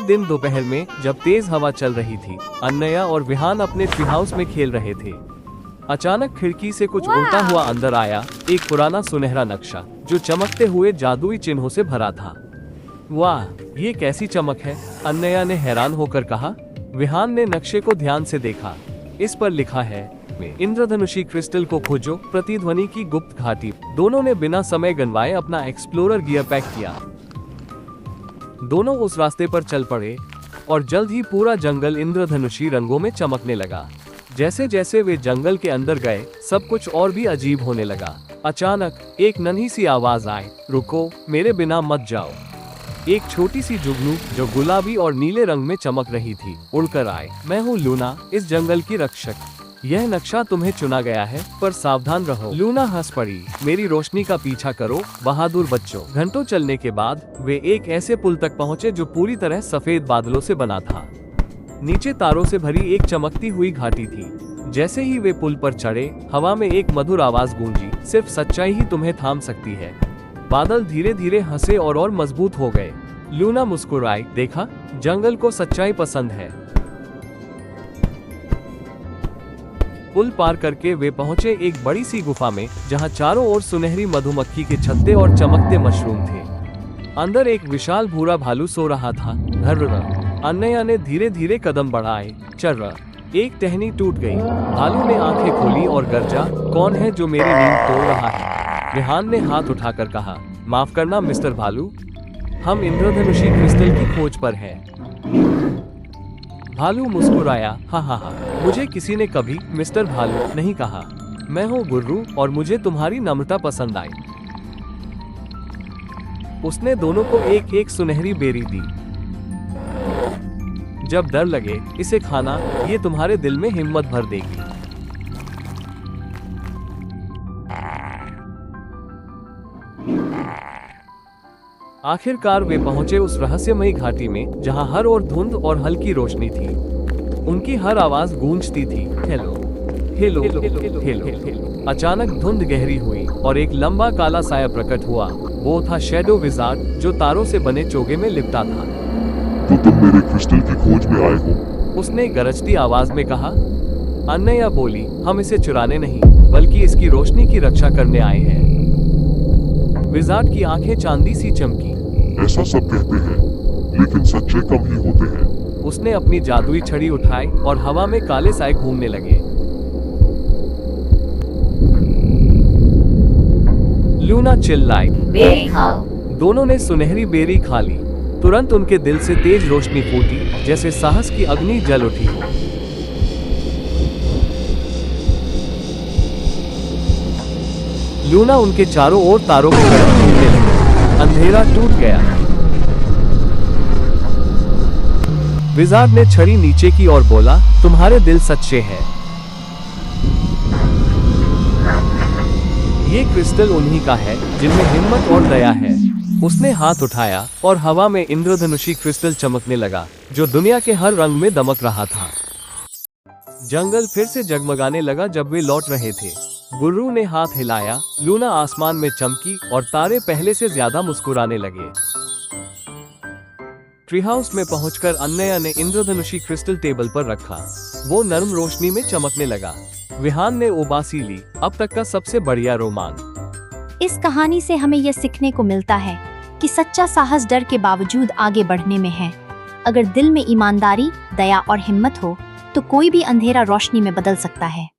एक दिन दोपहर में जब तेज हवा चल रही थी, अन्नया और विहान अपने ट्री हाउस में खेल रहे थे। अचानक खिड़की से कुछ उड़ता हुआ अंदर आया, एक पुराना सुनहरा नक्शा जो चमकते हुए जादुई चिन्हों से भरा था। वाह, ये कैसी चमक है, अन्नया ने हैरान होकर कहा। विहान ने नक्शे को ध्यान से देखा। इस पर लिखा है, इंद्रधनुषी क्रिस्टल को खोजो, प्रतिध्वनि की गुप्त घाटी। दोनों ने बिना समय गंवाए अपना एक्सप्लोरर गियर पैक किया। दोनों उस रास्ते पर चल पड़े और जल्द ही पूरा जंगल इंद्रधनुषी रंगों में चमकने लगा। जैसे जैसे वे जंगल के अंदर गए, सब कुछ और भी अजीब होने लगा। अचानक एक नन्ही सी आवाज आई, रुको, मेरे बिना मत जाओ। एक छोटी सी जुगनू जो गुलाबी और नीले रंग में चमक रही थी उड़कर आए। मैं हूँ लूना, इस जंगल की रक्षक। यह नक्शा तुम्हें चुना गया है, पर सावधान रहो। लूना हंस पड़ी, मेरी रोशनी का पीछा करो बहादुर बच्चों। घंटों चलने के बाद वे एक ऐसे पुल तक पहुँचे जो पूरी तरह सफेद बादलों से बना था। नीचे तारों से भरी एक चमकती हुई घाटी थी। जैसे ही वे पुल पर चढ़े, हवा में एक मधुर आवाज गूंजी, सिर्फ सच्चाई ही तुम्हें थाम सकती है। बादल धीरे धीरे हंसे और मजबूत हो गए। लूना मुस्कुराई, देखा, जंगल को सच्चाई पसंद है। पुल पार करके वे पहुंचे एक बड़ी सी गुफा में, जहां चारों ओर सुनहरी मधुमक्खी के छत्ते और चमकते मशरूम थे। अंदर एक विशाल भूरा भालू सो रहा था। अन्नया ने धीरे धीरे कदम बढ़ाए। एक टहनी टूट गई। भालू ने आंखें खोली और गरजा, कौन है जो मेरी नींद तोड़ रहा है? विहान ने हाथ उठाकर कहा, माफ करना मिस्टर भालू, हम इंद्रधनुषी क्रिस्टल की खोज पर हैं। भालू मुस्कुराया, हा, मुझे किसी ने कभी मिस्टर भालू नहीं कहा। मैं हूँ गुर्रू और मुझे तुम्हारी नम्रता पसंद आई। उसने दोनों को एक एक सुनहरी बेरी दी। जब डर लगे, इसे खाना, ये तुम्हारे दिल में हिम्मत भर देगी। आखिरकार वे पहुंचे उस रहस्यमयी घाटी में, जहां हर ओर धुंध और हल्की रोशनी थी। उनकी हर आवाज गूंजती थी, हेलो हेलो हेलो। अचानक धुंध गहरी हुई और एक लंबा काला साया प्रकट हुआ। वो था शैडो विजार्ड, जो तारों से बने चोगे में लिपटा था। तो तुम मेरे क्रिस्टल की खोज में आए हो? उसने गरजती आवाज में कहा। अन्नया बोली, हम इसे चुराने नहीं, बल्कि इसकी रोशनी की रक्षा करने आए हैं। विजार्ड की आंखें चांदी सी चमकी। ऐसा सब कहते हैं, लेकिन सच्चे कम ही होते हैं। उसने अपनी जादुई छड़ी उठाई और हवा में काले साए घूमने लगे। लूना चिल्लाई, बेरी खाओ। दोनों ने सुनहरी बेरी खा ली। तुरंत उनके दिल से तेज रोशनी फूटी, जैसे साहस की अग्नि जल उठी हो। लूना उनके चारों ओर तारों की तरह घूमने लगी। अंधेरा टूट गया। विजार्ड ने छड़ी नीचे की ओर बोला, तुम्हारे दिल सच्चे हैं। ये क्रिस्टल उन्हीं का है जिनमें हिम्मत और दया है। उसने हाथ उठाया और हवा में इंद्रधनुषी क्रिस्टल चमकने लगा, जो दुनिया के हर रंग में दमक रहा था। जंगल फिर से जगमगाने लगा जब वे लौट रहे थे। गुर्रू ने हाथ हिलाया, लूना आसमान में चमकी और तारे पहले से ज्यादा मुस्कुराने लगे। ट्री हाउस में पहुंचकर अन्नया ने इंद्रधनुषी क्रिस्टल टेबल पर रखा। वो नरम रोशनी में चमकने लगा। विहान ने उबासी ली, अब तक का सबसे बढ़िया रोमांच। इस कहानी से हमें यह सीखने को मिलता है कि सच्चा साहस डर के बावजूद आगे बढ़ने में है। अगर दिल में ईमानदारी, दया और हिम्मत हो, तो कोई भी अंधेरा रोशनी में बदल सकता है।